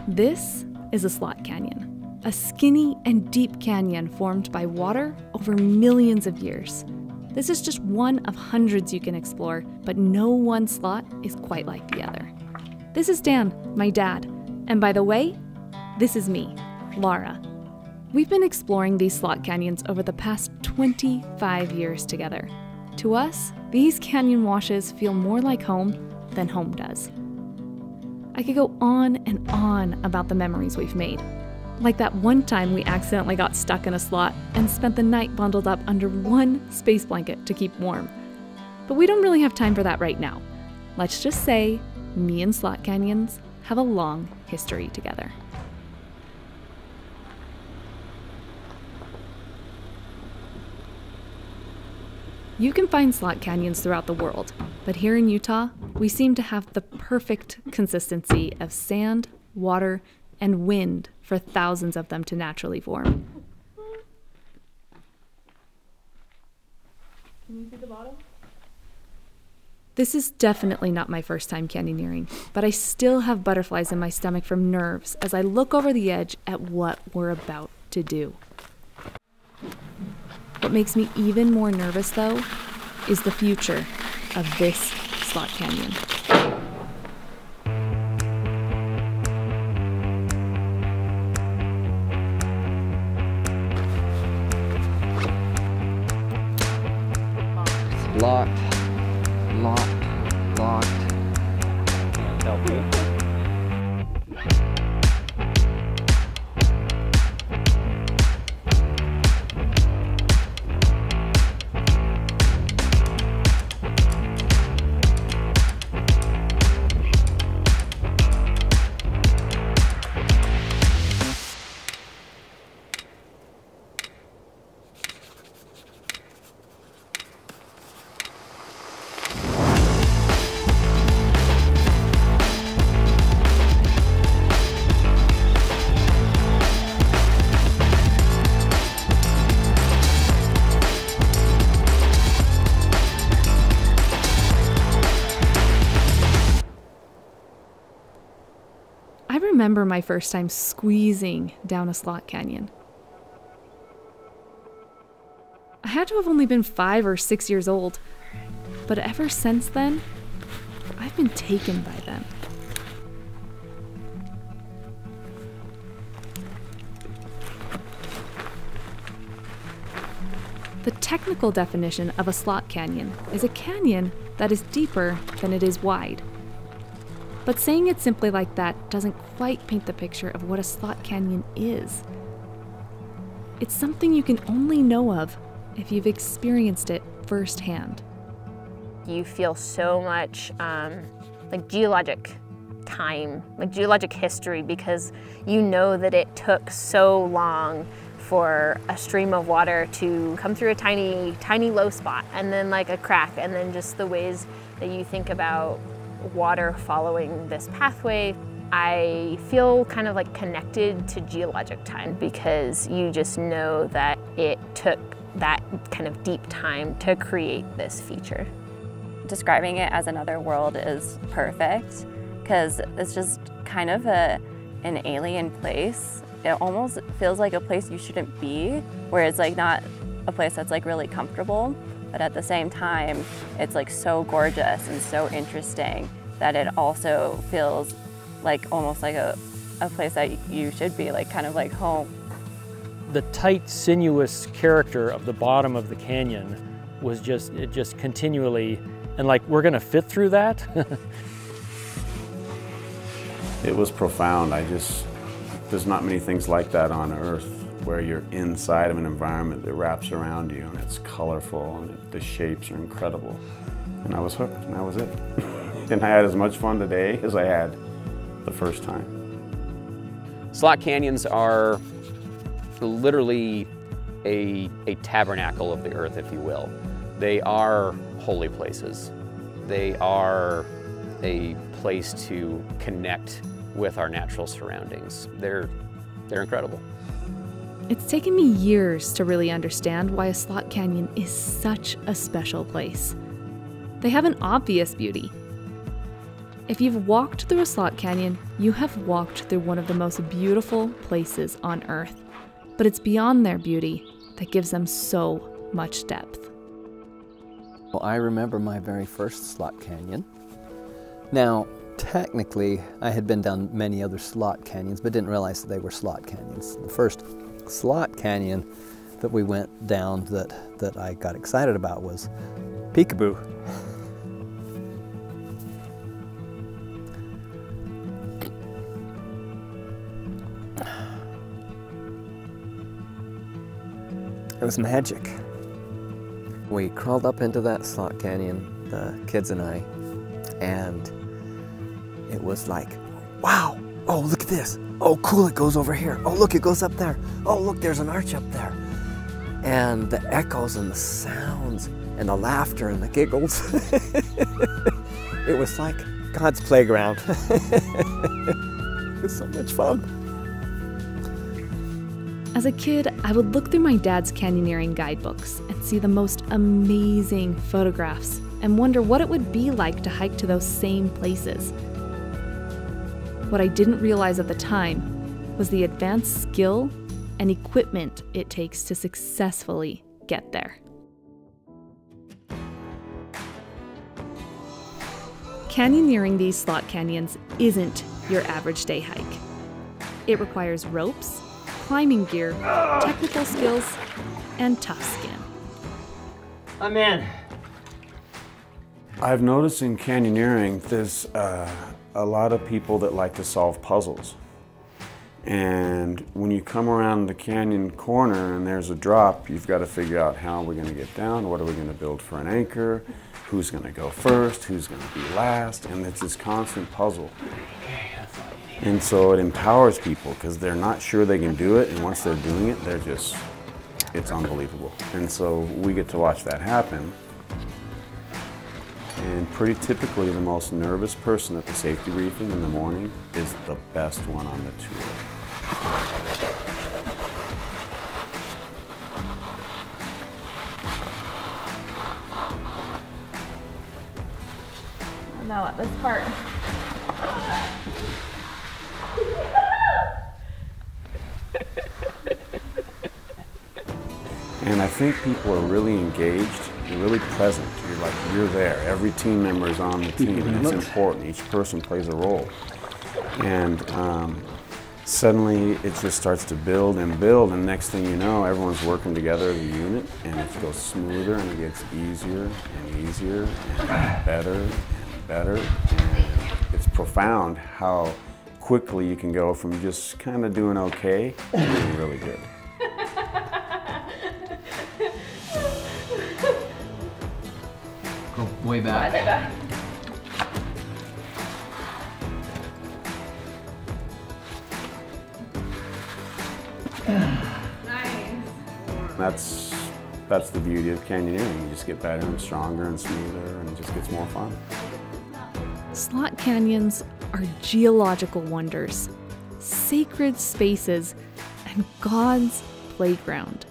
This is a slot canyon, a skinny and deep canyon formed by water over millions of years. This is just one of hundreds you can explore, but no one slot is quite like the other. This is Dan, my dad, and by the way, this is me, Laura. We've been exploring these slot canyons over the past 25 years together. To us, these canyon washes feel more like home than home does. I could go on and on about the memories we've made. Like that one time we accidentally got stuck in a slot and spent the night bundled up under one space blanket to keep warm. But we don't really have time for that right now. Let's just say me and slot canyons have a long history together. You can find slot canyons throughout the world, but here in Utah, we seem to have the perfect consistency of sand, water, and wind for thousands of them to naturally form. Can you see the bottom? This is definitely not my first time canyoneering, but I still have butterflies in my stomach from nerves as I look over the edge at what we're about to do. What makes me even more nervous, though, is the future of this slot canyon. Locked. Help me. I remember my first time squeezing down a slot canyon. I had to have only been 5 or 6 years old, but ever since then, I've been taken by them. The technical definition of a slot canyon is a canyon that is deeper than it is wide. But saying it simply like that doesn't quite paint the picture of what a slot canyon is. It's something you can only know of if you've experienced it firsthand. You feel so much like geologic time, like geologic history, because you know that it took so long for a stream of water to come through a tiny low spot, and then like a crack, and then just the ways that you think about water following this pathway. I feel kind of like connected to geologic time because you just know that it took that kind of deep time to create this feature. Describing it as another world is perfect because it's just kind of an alien place. It almost feels like a place you shouldn't be, where it's like not a place that's like really comfortable, but at the same time, it's like so gorgeous and so interesting that it also feels like almost like a place that you should be, like kind of like home. The tight, sinuous character of the bottom of the canyon was just continually, and like, we're gonna fit through that? It was profound. There's not many things like that on Earth, where you're inside of an environment that wraps around you and it's colorful and the shapes are incredible. And I was hooked, and that was it. And I had as much fun today as I had the first time. Slot canyons are literally a tabernacle of the earth, if you will. They are holy places. They are a place to connect with our natural surroundings. They're incredible. It's taken me years to really understand why a slot canyon is such a special place. They have an obvious beauty. If you've walked through a slot canyon, you have walked through one of the most beautiful places on Earth. But it's beyond their beauty that gives them so much depth. Well, I remember my very first slot canyon. Now, technically, I had been down many other slot canyons, but didn't realize that they were slot canyons. The first slot canyon that we went down that I got excited about was Peekaboo. It was magic. We crawled up into that slot canyon, the kids and I, and it was like, wow, oh, look at this. Oh, cool, it goes over here. Oh, look, it goes up there. Oh, look, there's an arch up there. And the echoes and the sounds and the laughter and the giggles. It was like God's playground. It was so much fun. As a kid, I would look through my dad's canyoneering guidebooks and see the most amazing photographs and wonder what it would be like to hike to those same places. What I didn't realize at the time was the advanced skill and equipment it takes to successfully get there. Canyoneering these slot canyons isn't your average day hike. It requires ropes, climbing gear, technical skills, and tough skin. I'm in. I've noticed in canyoneering, there's a lot of people that like to solve puzzles. And when you come around the canyon corner and there's a drop, you've got to figure out how we're going to get down, what are we going to build for an anchor, who's going to go first, who's going to be last, and it's this constant puzzle. And so it empowers people because they're not sure they can do it, and once they're doing it, they're just, it's unbelievable. And so we get to watch that happen. And pretty typically the most nervous person at the safety briefing in the morning is the best one on the tour. Now at this part. And I think people are really engaged, they're really present. You're there. Every team member is on the team, and it's important. Each person plays a role. And suddenly it just starts to build, and next thing you know, everyone's working together as a unit, and it goes smoother, and it gets easier and easier, and better and better. And it's profound how quickly you can go from just kind of doing okay to doing really good. Go way back. Way back. Nice. That's the beauty of canyoneering. You just get better and stronger and smoother, and it just gets more fun. Slot canyons are geological wonders, sacred spaces, and God's playground.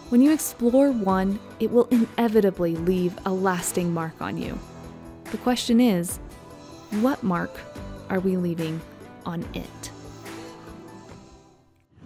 When you explore one, it will inevitably leave a lasting mark on you. The question is, what mark are we leaving on it?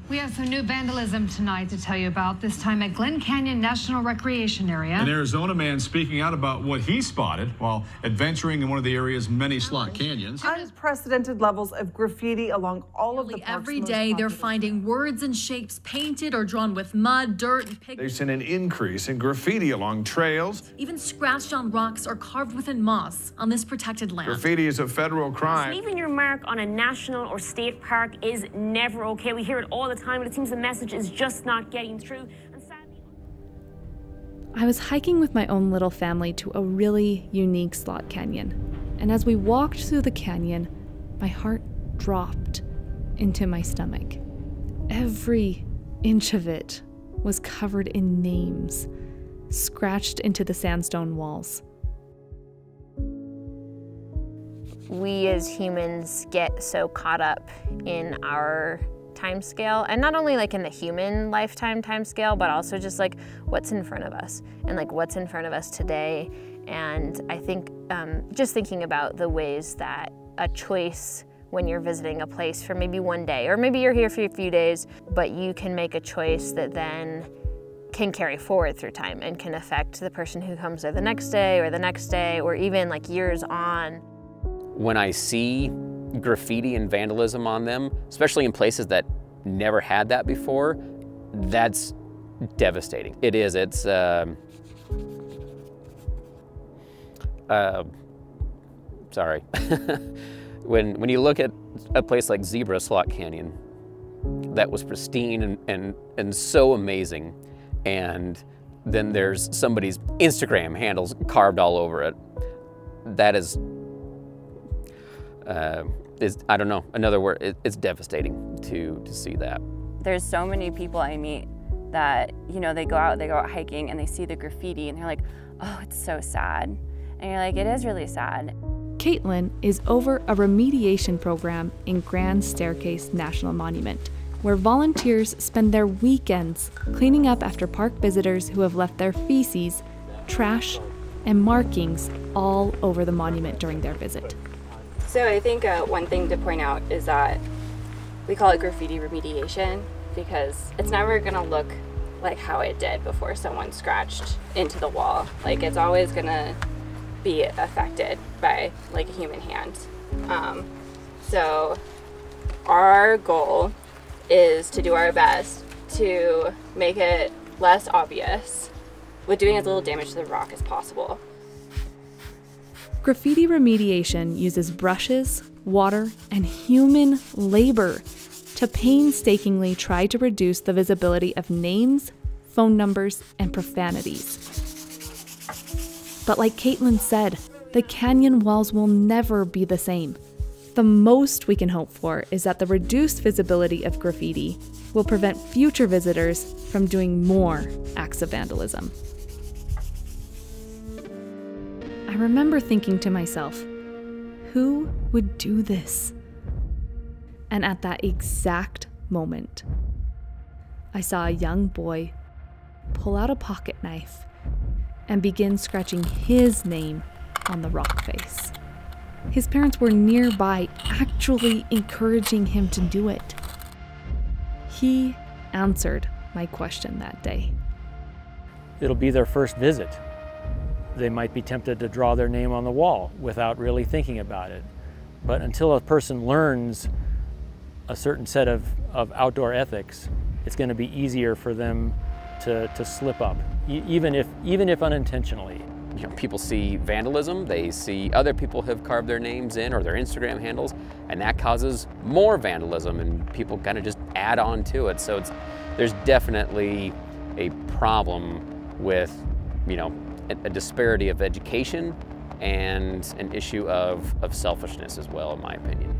We have some new vandalism tonight to tell you about, this time at Glen Canyon National Recreation Area. An Arizona man speaking out about what he spotted while adventuring in one of the area's many slot canyons. Unprecedented levels of graffiti along all of the parks. Every day they're finding words and shapes painted or drawn with mud, dirt, and pigment. They've seen an increase in graffiti along trails. Even scratched on rocks or carved within moss on this protected land. Graffiti is a federal crime. Leaving your mark on a national or state park is never okay. We hear it all the time, but it seems the message is just not getting through. And sadly, I was hiking with my own little family to a really unique slot canyon, and as we walked through the canyon, my heart dropped into my stomach. Every inch of it was covered in names, scratched into the sandstone walls. We as humans get so caught up in our time scale, and not only like in the human lifetime time scale, but also just like what's in front of us and like what's in front of us today. And I think just thinking about the ways that a choice when you're visiting a place for maybe one day, or maybe you're here for a few days, but you can make a choice that then can carry forward through time and can affect the person who comes there the next day, or even like years on. When I see graffiti and vandalism on them, especially in places that never had that before, that's devastating. It is. It's sorry. When you look at a place like Zebra Slot Canyon that was pristine and so amazing, and then there's somebody's Instagram handles carved all over it, that is I don't know, another word, it's devastating to see that. There's so many people I meet that, you know, they go out hiking and they see the graffiti and they're like, oh, it's so sad. And you're like, it is really sad. Caitlin is over a remediation program in Grand Staircase National Monument, where volunteers spend their weekends cleaning up after park visitors who have left their feces, trash, and markings all over the monument during their visit. So I think one thing to point out is that we call it graffiti remediation because it's never gonna look like how it did before someone scratched into the wall. Like, it's always gonna be affected by like a human hand. So our goal is to do our best to make it less obvious with doing as little damage to the rock as possible. Graffiti remediation uses brushes, water, and human labor to painstakingly try to reduce the visibility of names, phone numbers, and profanities. But like Caitlin said, the canyon walls will never be the same. The most we can hope for is that the reduced visibility of graffiti will prevent future visitors from doing more acts of vandalism. I remember thinking to myself, who would do this? And at that exact moment, I saw a young boy pull out a pocket knife and begin scratching his name on the rock face. His parents were nearby, actually encouraging him to do it. He answered my question that day. It'll be their first visit. They might be tempted to draw their name on the wall without really thinking about it. But until a person learns a certain set of outdoor ethics, it's going to be easier for them to slip up, even if unintentionally. You know, people see vandalism, they see other people have carved their names in or their Instagram handles, and that causes more vandalism, and people kind of just add on to it. So there's definitely a problem with, you know, a disparity of education and an issue of selfishness as well, in my opinion.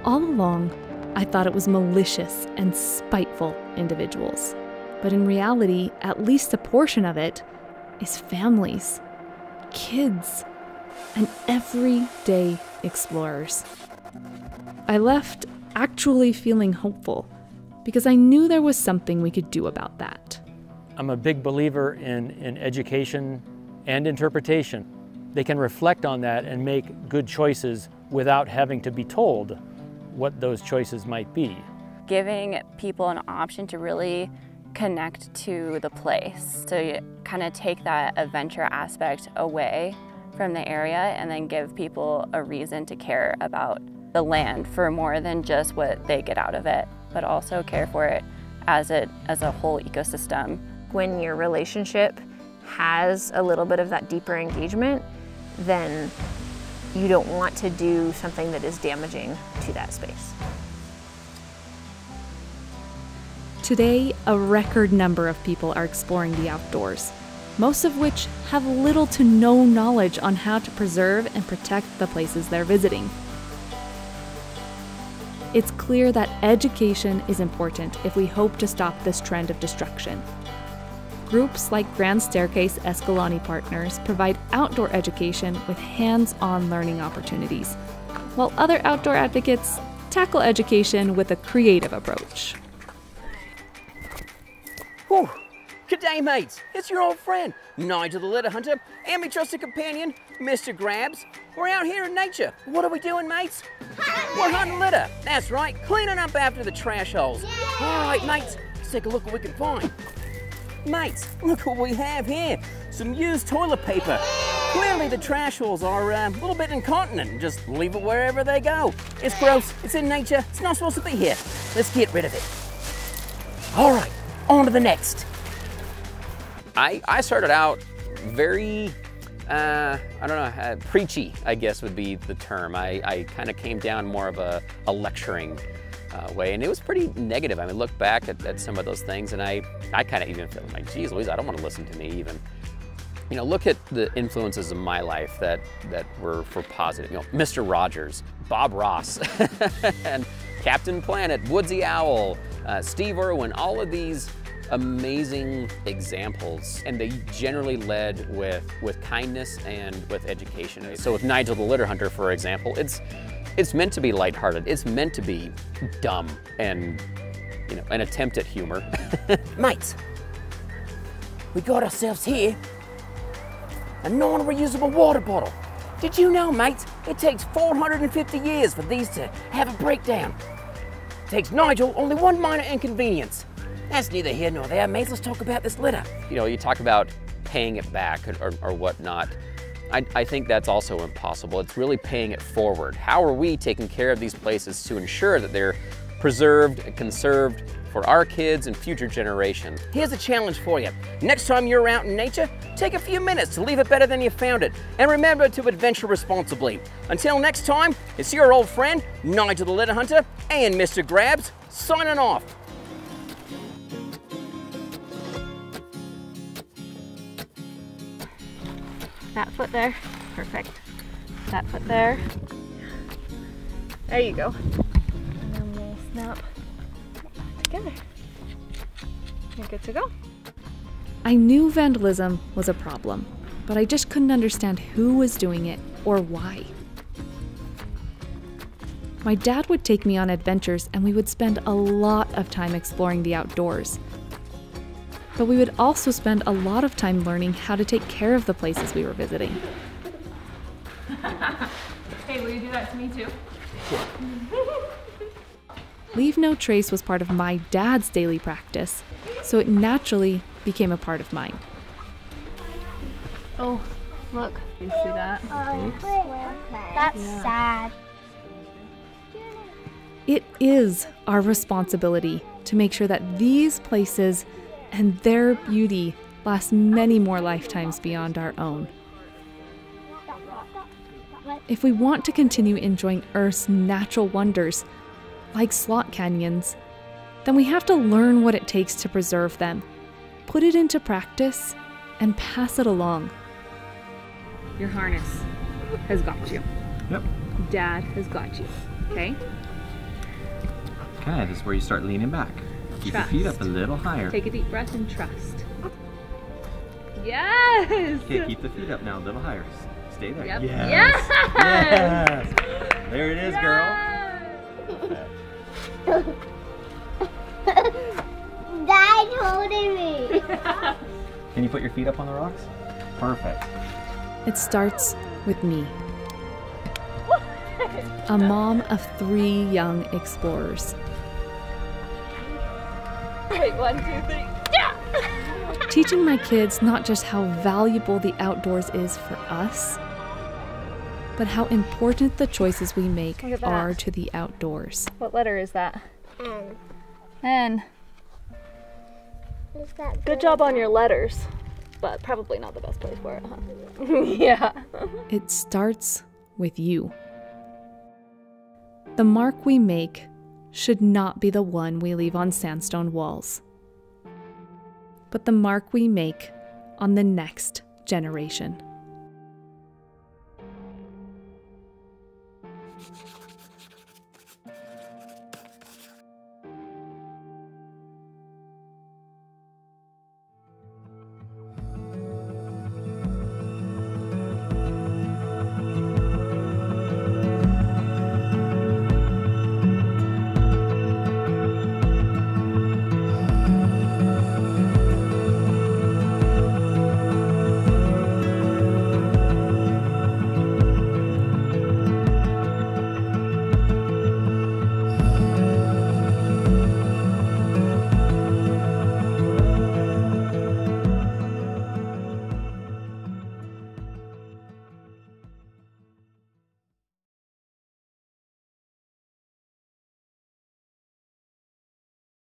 All along, I thought it was malicious and spiteful individuals. But in reality, at least a portion of it is families, kids, and everyday explorers. I left actually feeling hopeful because I knew there was something we could do about that. I'm a big believer in education and interpretation. They can reflect on that and make good choices without having to be told what those choices might be. Giving people an option to really connect to the place, to kind of take that adventure aspect away from the area and then give people a reason to care about the land for more than just what they get out of it, but also care for it as a whole ecosystem. When your relationship has a little bit of that deeper engagement, then you don't want to do something that is damaging to that space. Today, a record number of people are exploring the outdoors, most of which have little to no knowledge on how to preserve and protect the places they're visiting. It's clear that education is important if we hope to stop this trend of destruction. Groups like Grand Staircase Escalante Partners provide outdoor education with hands-on learning opportunities, while other outdoor advocates tackle education with a creative approach. Whew. G'day, mates. It's your old friend, Nigel the Letter Hunter, and my trusted companion, Mr. Grabs. We're out here in nature. What are we doing, mates? We're hunting litter. That's right, cleaning up after the trash holes. All right, mates, let's take a look what we can find. Mates, look what we have here. Some used toilet paper. Clearly the trash holes are a little bit incontinent. Just leave it wherever they go. It's gross, it's in nature, it's not supposed to be here. Let's get rid of it. All right, on to the next. I started out very, I don't know, preachy, I guess would be the term. I kind of came down more of a lecturing way, and it was pretty negative. I mean, look back at some of those things, and I kind of even feel like, geez Louise, I don't want to listen to me even. You know, look at the influences of my life that were for positive. You know, Mr. Rogers, Bob Ross, and Captain Planet, Woodsy Owl, Steve Irwin, all of these amazing examples, and they generally led with kindness and with education. So with Nigel the Litter Hunter, for example, it's meant to be lighthearted. It's meant to be dumb and, you know, an attempt at humor. Mates, we got ourselves here a non-reusable water bottle. Did you know, mates, it takes 450 years for these to have a breakdown. It takes Nigel only one minor inconvenience. That's neither here nor there, mates. Let's talk about this litter. You know, you talk about paying it back or whatnot. I think that's also impossible. It's really paying it forward. How are we taking care of these places to ensure that they're preserved and conserved for our kids and future generations? Here's a challenge for you. Next time you're out in nature, take a few minutes to leave it better than you found it. And remember to adventure responsibly. Until next time, it's your old friend, Nigel the Litter Hunter, and Mr. Grabs, signing off. That foot there, perfect. That foot there. There you go. And then we'll snap together. You're good to go. I knew vandalism was a problem, but I just couldn't understand who was doing it or why. My dad would take me on adventures and we would spend a lot of time exploring the outdoors. But we would also spend a lot of time learning how to take care of the places we were visiting. Hey, will you do that to me too? Leave no trace was part of my dad's daily practice, so it naturally became a part of mine. Oh, look. You see that? That's sad. It is our responsibility to make sure that these places and their beauty last many more lifetimes beyond our own. If we want to continue enjoying Earth's natural wonders, like slot canyons, then we have to learn what it takes to preserve them, put it into practice, and pass it along. Your harness has got you. Yep. Dad has got you, okay? Okay, this is where you start leaning back. Keep your feet up a little higher. Take a deep breath and trust. Yes! Okay, keep the feet up now, a little higher. Stay there. Yep. Yes! Yes! Yes! There it is, girl. Dad's holding me. Can you put your feet up on the rocks? Perfect. It starts with me, a mom of 3 young explorers. Wait, 1, 2, 3. Yeah! Teaching my kids not just how valuable the outdoors is for us, but how important the choices we make are to the outdoors. What letter is that? N. N. Good job on your letters, but probably not the best place for it, huh? Yeah. It starts with you. The mark we make should not be the one we leave on sandstone walls, but the mark we make on the next generation.